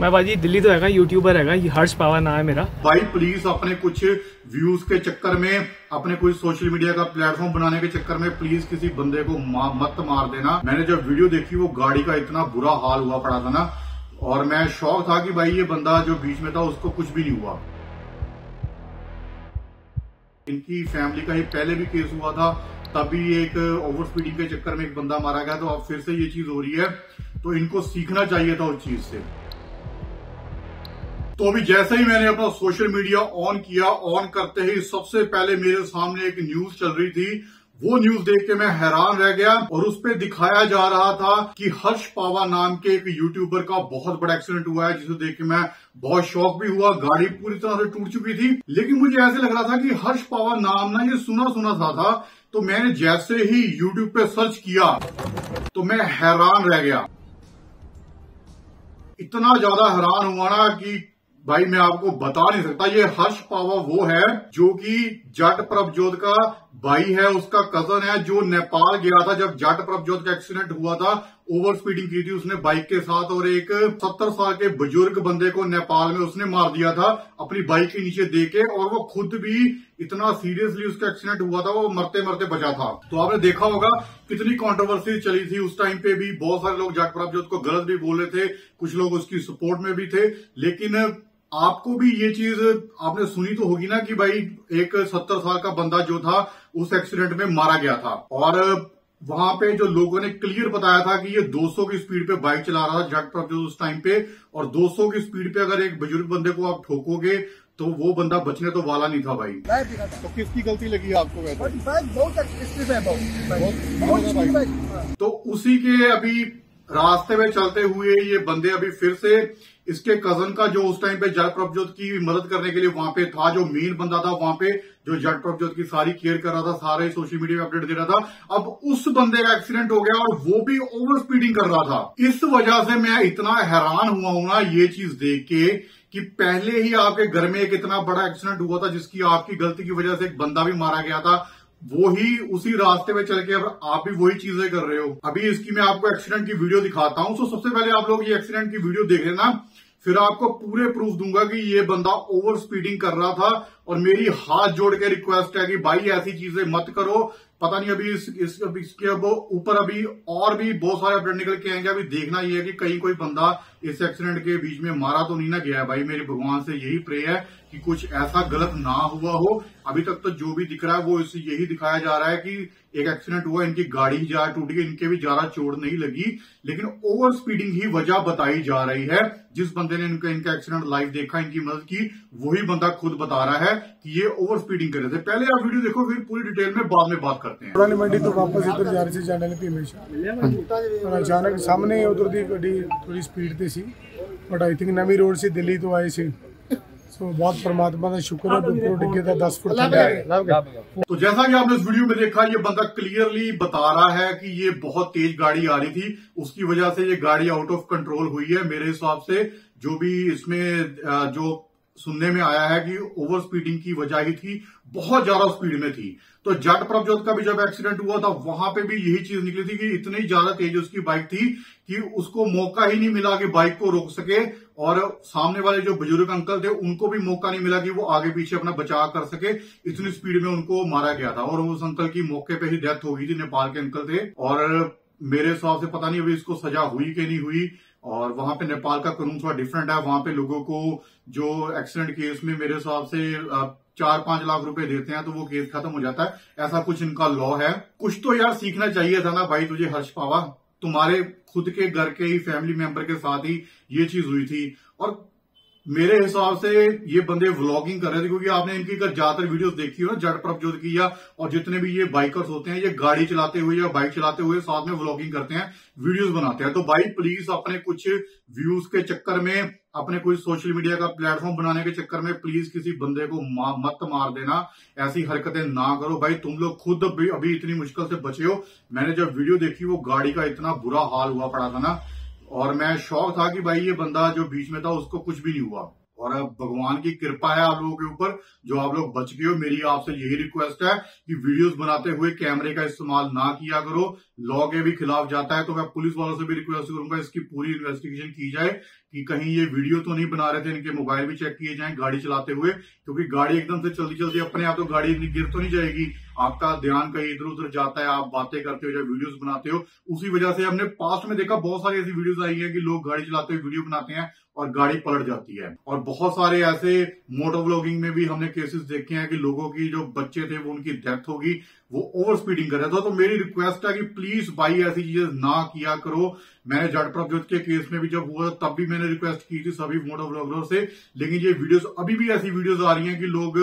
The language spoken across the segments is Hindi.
मैं भाजी दिल्ली तो हैगा, यूट्यूबर हैगा, ये हर्ष पावर नाम है मेरा। भाई प्लीज अपने कुछ व्यूज के चक्कर में, अपने कोई सोशल मीडिया का प्लेटफॉर्म बनाने के चक्कर में प्लीज किसी बंदे को मत मार देना। मैंने जब वीडियो देखी वो गाड़ी का इतना बुरा हाल हुआ पड़ा था ना, और मैं शौक था कि भाई ये बंदा जो बीच में था उसको कुछ भी नहीं हुआ। इनकी फैमिली का ही पहले भी केस हुआ था, तभी एक ओवर स्पीडिंग के चक्कर में एक बंदा मारा गया, तो अब फिर से ये चीज हो रही है, तो इनको सीखना चाहिए था उस चीज से। तो अभी जैसे ही मैंने अपना सोशल मीडिया ऑन किया, ऑन करते ही सबसे पहले मेरे सामने एक न्यूज चल रही थी। वो न्यूज देख के मैं हैरान रह गया, और उस पे दिखाया जा रहा था कि हर्ष पावा नाम के एक यूट्यूबर का बहुत बड़ा एक्सीडेंट हुआ है, जिसे देख के मैं बहुत शॉक भी हुआ। गाड़ी पूरी तरह से टूट चुकी थी, लेकिन मुझे ऐसे लग रहा था कि हर्ष पावा नाम ना ये सुना सुना सा था। तो मैंने जैसे ही यूट्यूब पे सर्च किया तो मैं हैरान रह गया। इतना ज्यादा हैरान हुआ ना कि भाई मैं आपको बता नहीं सकता। ये हर्ष पावा वो है जो कि जट प्रभजोत का भाई है, उसका कजन है, जो नेपाल गया था जब जट प्रभजोत का एक्सीडेंट हुआ था। ओवर स्पीडिंग की थी उसने बाइक के साथ, और एक 70 साल के बुजुर्ग बंदे को नेपाल में उसने मार दिया था अपनी बाइक के नीचे देके, और वो खुद भी इतना सीरियसली उसका एक्सीडेंट हुआ था, वो मरते मरते बचा था। तो आपने देखा होगा कितनी कंट्रोवर्सी चली थी उस टाइम पे भी। बहुत सारे लोग जट प्रभजोत को गलत भी बोल रहे थे, कुछ लोग उसकी सपोर्ट में भी थे। लेकिन आपको भी ये चीज आपने सुनी तो होगी ना कि भाई एक 70 साल का बंदा जो था उस एक्सीडेंट में मारा गया था, और वहां पे जो लोगों ने क्लियर बताया था कि ये 200 की स्पीड पे बाइक चला रहा था जट प्रभजोत उस टाइम पे, और 200 की स्पीड पे अगर एक बुजुर्ग बंदे को आप ठोकोगे तो वो बंदा बचने तो वाला नहीं था भाई। तो किसकी गलती लगी आपको वैसे? तो उसी के अभी रास्ते में चलते हुए ये बंदे अभी फिर से इसके कजन का, जो उस टाइम पे जट प्रभजोत की मदद करने के लिए वहां पे था, जो मेन बंदा था वहां पे, जो जट प्रभजोत की सारी केयर कर रहा था, सारे सोशल मीडिया में अपडेट दे रहा था, अब उस बंदे का एक्सीडेंट हो गया, और वो भी ओवर स्पीडिंग कर रहा था। इस वजह से मैं इतना हैरान हुआ हूं ना ये चीज देख के, कि पहले ही आपके घर में एक इतना बड़ा एक्सीडेंट हुआ था जिसकी आपकी गलती की वजह से एक बंदा भी मारा गया था, वो ही उसी रास्ते में चल के अब आप भी वही चीजें कर रहे हो। अभी इसकी मैं आपको एक्सीडेंट की वीडियो दिखाता हूं। तो सबसे पहले आप लोग ये एक्सीडेंट की वीडियो देख लेना, फिर आपको पूरे प्रूफ दूंगा कि ये बंदा ओवर स्पीडिंग कर रहा था। और मेरी हाथ जोड़ के रिक्वेस्ट है कि भाई ऐसी चीजें मत करो। पता नहीं अभी इसके अब ऊपर अभी और भी बहुत सारे अपडेट निकल के आएंगे। अभी देखना ये है कि कहीं कोई बंदा इस एक्सीडेंट के बीच में मारा तो नहीं ना गया है। भाई मेरे भगवान से यही प्रे है कि कुछ ऐसा गलत ना हुआ हो। अभी तक तो जो भी दिख रहा है वो इससे यही दिखाया जा रहा है कि एक एक्सीडेंट हुआ, इनकी गाड़ी ही ज्यादा टूट गई, इनके भी ज्यादा चोट नहीं लगी, लेकिन ओवर स्पीडिंग ही वजह बताई जा रही है। जिस बंदे ने इनका एक्सीडेंट लाइव देखा, इनकी मदद की, वही बंदा खुद बता रहा है कि ये ओवर स्पीडिंग कर रहे थे। पहले आप वीडियो देखो, फिर पूरी डिटेल में बाद में बात करते हैं। पुरानी मंडी तो वापस इधर जा रही थी जाने लगी हमेशा, और अचानक सामने उधर दी गड्डी थोड़ी स्पीड थी, but I think Navi road से दिल्ली तो आई सी। तो बहुत परमात्मा का शुक्र है, डिग्गे था 10 फुट। तो जैसा कि आपने इस वीडियो में देखा, ये बंदा क्लियरली बता रहा है कि ये बहुत तेज गाड़ी आ रही थी, उसकी वजह से ये गाड़ी आउट ऑफ कंट्रोल हुई है। मेरे हिसाब से जो भी इसमें जो सुनने में आया है कि ओवर स्पीडिंग की वजह ही थी, बहुत ज्यादा स्पीड में थी। तो जट प्रभजोत का भी जब एक्सीडेंट हुआ था वहां पे भी यही चीज निकली थी कि इतनी ज्यादा तेज उसकी बाइक थी कि उसको मौका ही नहीं मिला कि बाइक को रोक सके, और सामने वाले जो बुजुर्ग अंकल थे उनको भी मौका नहीं मिला कि वो आगे पीछे अपना बचाव कर सके। इतनी स्पीड में उनको मारा गया था, और उस अंकल की मौके पे ही डेथ हो गई थी। नेपाल के अंकल थे, और मेरे हिसाब से पता नहीं अभी इसको सजा हुई कि नहीं हुई। और वहां पे नेपाल का कानून थोड़ा डिफरेंट है, वहां पे लोगों को जो एक्सीडेंट केस में मेरे हिसाब से 4-5 लाख रुपए देते हैं तो वो केस खत्म हो जाता है। ऐसा कुछ इनका लॉ है। कुछ तो यार सीखना चाहिए था ना भाई तुझे हर्ष पावा, तुम्हारे खुद के घर के ही फैमिली मेंबर के साथ ही ये चीज हुई थी। और मेरे हिसाब से ये बंदे व्लॉगिंग कर रहे थे, क्योंकि आपने इनकी अगर ज्यादातर वीडियोस देखी हो ना जट प्रभजोत की, या और जितने भी ये बाइकर्स होते हैं ये गाड़ी चलाते हुए या बाइक चलाते हुए साथ में व्लॉगिंग करते हैं, वीडियोस बनाते हैं। तो भाई प्लीज अपने कुछ व्यूज के चक्कर में, अपने कोई सोशल मीडिया का प्लेटफॉर्म बनाने के चक्कर में प्लीज किसी बंदे को मत मार देना। ऐसी हरकतें ना करो भाई। तुम लोग खुद अभी इतनी मुश्किल से बचे हो। मैंने जब वीडियो देखी वो गाड़ी का इतना बुरा हाल हुआ पड़ा था ना, और मैं शौक था कि भाई ये बंदा जो बीच में था उसको कुछ भी नहीं हुआ। और अब भगवान की कृपा है आप लोगों के ऊपर जो आप लोग बच गए हो। मेरी आपसे यही रिक्वेस्ट है कि वीडियोस बनाते हुए कैमरे का इस्तेमाल ना किया करो, लॉ के भी खिलाफ जाता है। तो मैं पुलिस वालों से भी रिक्वेस्ट करूंगा इसकी पूरी इन्वेस्टिगेशन की जाए कि कहीं ये वीडियो तो नहीं बना रहे थे, इनके मोबाइल भी चेक किए जाएं गाड़ी चलाते हुए, क्योंकि गाड़ी एकदम से चलती चलती अपने आप तो गाड़ी गिर तो नहीं जाएगी, आपका ध्यान कहीं इधर उधर जाता है, आप बातें करते हो या वीडियोस बनाते हो। उसी वजह से हमने पास्ट में देखा बहुत सारी ऐसी वीडियोस आई है कि लोग गाड़ी चलाते हुए वीडियो बनाते हैं और गाड़ी पलट जाती है। और बहुत सारे ऐसे मोटो व्लॉगिंग में भी हमने केसेस देखे हैं कि लोगों की जो बच्चे थे वो उनकी डेथ होगी, वो ओवर स्पीडिंग कर रहा था। तो मेरी रिक्वेस्ट है कि प्लीज भाई ऐसी चीजें ना किया करो। मैंने जट प्रभुत के केस में भी जब हुआ तब भी मैंने रिक्वेस्ट की थी सभी मोटो व्लॉगरों से, लेकिन ये वीडियोस अभी भी ऐसी वीडियोस आ रही हैं कि लोग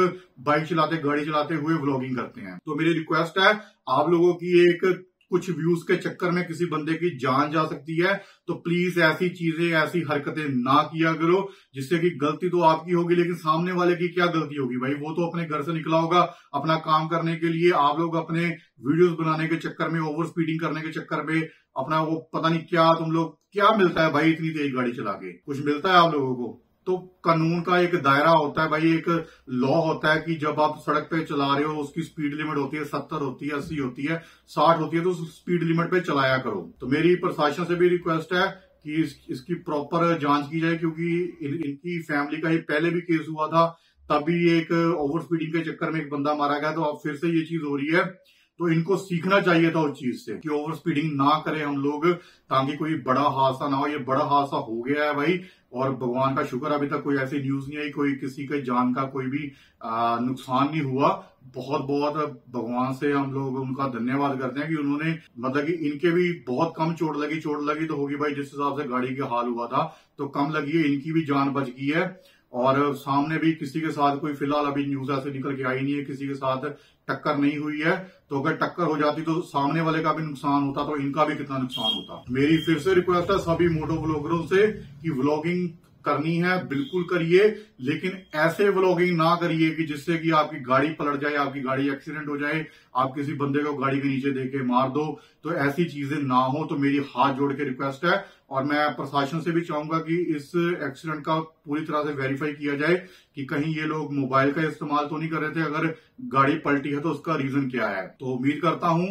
बाइक चलाते गाड़ी चलाते हुए व्लॉगिंग करते हैं। तो मेरी रिक्वेस्ट है, आप लोगों की एक कुछ व्यूज के चक्कर में किसी बंदे की जान जा सकती है, तो प्लीज ऐसी चीजें ऐसी हरकतें ना किया करो, जिससे कि गलती तो आपकी होगी लेकिन सामने वाले की क्या गलती होगी भाई, वो तो अपने घर से निकला होगा अपना काम करने के लिए। आप लोग अपने वीडियोस बनाने के चक्कर में, ओवर स्पीडिंग करने के चक्कर में अपना वो पता नहीं क्या तुम लोग क्या मिलता है भाई इतनी तेज गाड़ी चला के, कुछ मिलता है आप लोगों को? तो कानून का एक दायरा होता है भाई, एक लॉ होता है कि जब आप सड़क पे चला रहे हो उसकी स्पीड लिमिट होती है 70 होती है 80 होती है 60 होती है, तो उस स्पीड लिमिट पे चलाया करो। तो मेरी प्रशासन से भी रिक्वेस्ट है कि इसकी प्रॉपर जांच की जाए, क्योंकि इनकी फैमिली का ही पहले भी केस हुआ था, तभी एक ओवर स्पीडिंग के चक्कर में एक बंदा मारा गया। तो अब फिर से ये चीज हो रही है, तो इनको सीखना चाहिए था उस चीज से कि ओवर स्पीडिंग ना करें हम लोग, ताकि कोई बड़ा हादसा ना हो। ये बड़ा हादसा हो गया है भाई, और भगवान का शुक्र अभी तक कोई ऐसी न्यूज नहीं आई, कोई किसी के जान का कोई भी नुकसान नहीं हुआ। बहुत बहुत भगवान से हम लोग उनका धन्यवाद करते हैं कि उन्होंने मतलब कि इनके भी बहुत कम चोट लगी तो होगी भाई, जिस हिसाब से गाड़ी का हाल हुआ था तो कम लगी है, इनकी भी जान बच गई है। और सामने भी किसी के साथ कोई फिलहाल अभी न्यूज ऐसे निकल के आई नहीं है, किसी के साथ टक्कर नहीं हुई है। तो अगर टक्कर हो जाती तो सामने वाले का भी नुकसान होता, तो इनका भी कितना नुकसान होता। मेरी फिर से रिक्वेस्ट है सभी मोटो व्लॉगरों से कि व्लॉगिंग करनी है बिल्कुल करिए, लेकिन ऐसे व्लॉगिंग ना करिए कि जिससे कि आपकी गाड़ी पलट जाए, आपकी गाड़ी एक्सीडेंट हो जाए, आप किसी बंदे को गाड़ी के नीचे देके मार दो। तो ऐसी चीजें ना हो, तो मेरी हाथ जोड़ के रिक्वेस्ट है। और मैं प्रशासन से भी चाहूंगा कि इस एक्सीडेंट का पूरी तरह से वेरीफाई किया जाए कि कहीं ये लोग मोबाइल का इस्तेमाल तो नहीं कर रहे थे, अगर गाड़ी पलटी है तो उसका रीजन क्या है। तो उम्मीद करता हूं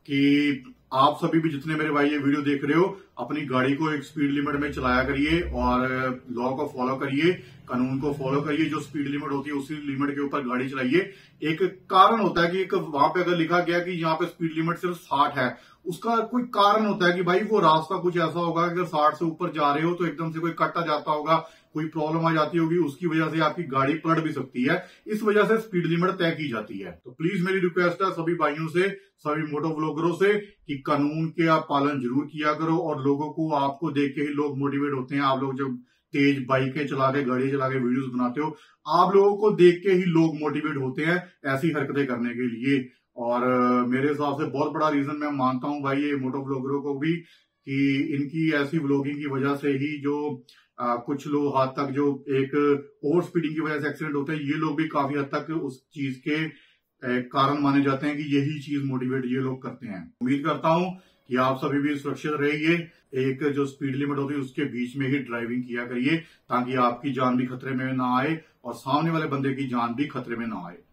कि आप सभी भी जितने मेरे भाई ये वीडियो देख रहे हो, अपनी गाड़ी को एक स्पीड लिमिट में चलाया करिए और लॉ को फॉलो करिए, कानून को फॉलो करिए। जो स्पीड लिमिट होती है उसी लिमिट के ऊपर गाड़ी चलाइए। एक कारण होता है कि एक वहां पे अगर लिखा गया कि यहाँ पे स्पीड लिमिट सिर्फ 60 है, उसका कोई कारण होता है कि भाई वो रास्ता कुछ ऐसा होगा कि अगर 60 से ऊपर जा रहे हो तो एकदम से कोई कट आ जाता होगा, कोई प्रॉब्लम आ जाती होगी, उसकी वजह से आपकी गाड़ी पलट भी सकती है। इस वजह से स्पीड लिमिट तय की जाती है। तो प्लीज मेरी रिक्वेस्ट है सभी भाइयों से, सभी मोटो व्लॉगरों से कि कानून के आप पालन जरूर किया करो। और लोगों को आपको देख के ही लोग मोटिवेट होते हैं। आप लोग जब तेज बाइकें चला के गाड़ी चला के वीडियोस बनाते हो, आप लोगों को देख के ही लोग मोटिवेट होते हैं ऐसी हरकतें करने के लिए। और मेरे हिसाब से बहुत बड़ा रीजन मैं मानता हूं भाई ये मोटो व्लॉगरों को भी, कि इनकी ऐसी व्लॉगिंग की वजह से ही जो कुछ लोग हद तक जो एक ओवर स्पीडिंग की वजह से एक्सीडेंट होते हैं, ये लोग भी काफी हद तक उस चीज के कारण माने जाते हैं कि यही चीज मोटिवेट ये लोग करते हैं। उम्मीद करता हूं कि आप सभी भी सुरक्षित रहिए। एक जो स्पीड लिमिट होती है उसके बीच में ही ड्राइविंग किया करिए, ताकि आपकी जान भी खतरे में ना आए और सामने वाले बंदे की जान भी खतरे में ना आए।